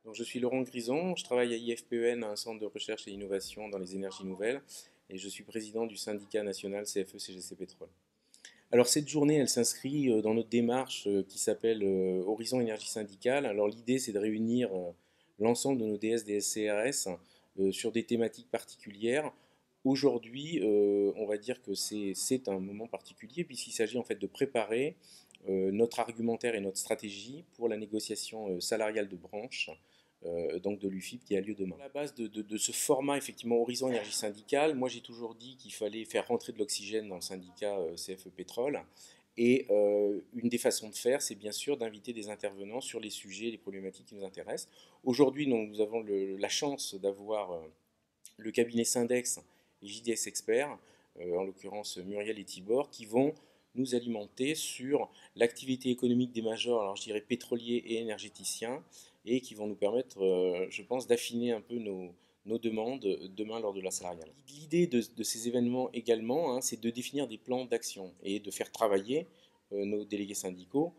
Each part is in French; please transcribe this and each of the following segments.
Donc, je suis Laurent Grison, je travaille à IFPEN, un centre de recherche et innovation dans les énergies nouvelles, et je suis président du syndicat national CFE-CGC Pétrole. Alors cette journée, elle s'inscrit dans notre démarche qui s'appelle Horizon Énergie Syndicale. Alors l'idée, c'est de réunir l'ensemble de nos DS, DSCRS sur des thématiques particulières. Aujourd'hui, on va dire que c'est un moment particulier puisqu'il s'agit en fait de préparer notre argumentaire et notre stratégie pour la négociation salariale de branche, donc de l'UFIP qui a lieu demain. À la base de ce format, effectivement, Horizon Énergie Syndicale, moi j'ai toujours dit qu'il fallait faire rentrer de l'oxygène dans le syndicat CFE Pétrole. Et une des façons de faire, c'est bien sûr d'inviter des intervenants sur les sujets, les problématiques qui nous intéressent. Aujourd'hui, nous avons la chance d'avoir le cabinet Syndex et JDS Experts, en l'occurrence Muriel et Tibor, qui vont nous alimenter sur l'activité économique des majors, alors je dirais pétroliers et énergéticiens, et qui vont nous permettre, je pense, d'affiner un peu nos demandes demain lors de la salariale. L'idée de ces événements également, hein, c'est de définir des plans d'action et de faire travailler nos délégués syndicaux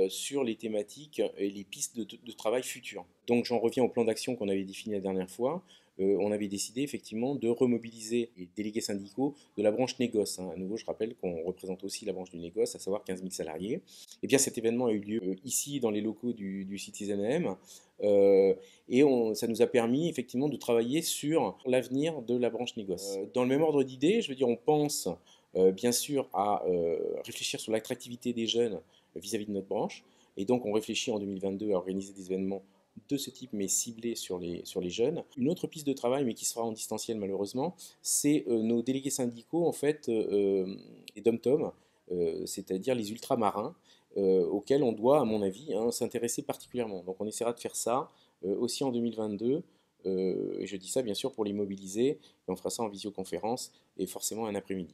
sur les thématiques et les pistes de travail futures. Donc j'en reviens au plan d'action qu'on avait défini la dernière fois. On avait décidé effectivement de remobiliser les délégués syndicaux de la branche négoce, hein. À nouveau, je rappelle qu'on représente aussi la branche du négoce, à savoir 15 000 salariés. Et bien cet événement a eu lieu ici dans les locaux du Citizen AM. Et ça nous a permis effectivement de travailler sur l'avenir de la branche négoce. Dans le même ordre d'idées, je veux dire, on pense bien sûr à réfléchir sur l'attractivité des jeunes vis-à-vis de notre branche. Et donc on réfléchit en 2022 à organiser des événements de ce type, mais ciblés sur les jeunes. Une autre piste de travail, mais qui sera en distanciel malheureusement, c'est nos délégués syndicaux, en fait, les dom-tom, c'est-à-dire les ultramarins, auxquels on doit, à mon avis, hein, s'intéresser particulièrement. Donc on essaiera de faire ça aussi en 2022. Et je dis ça bien sûr pour les mobiliser, et on fera ça en visioconférence et forcément un après-midi.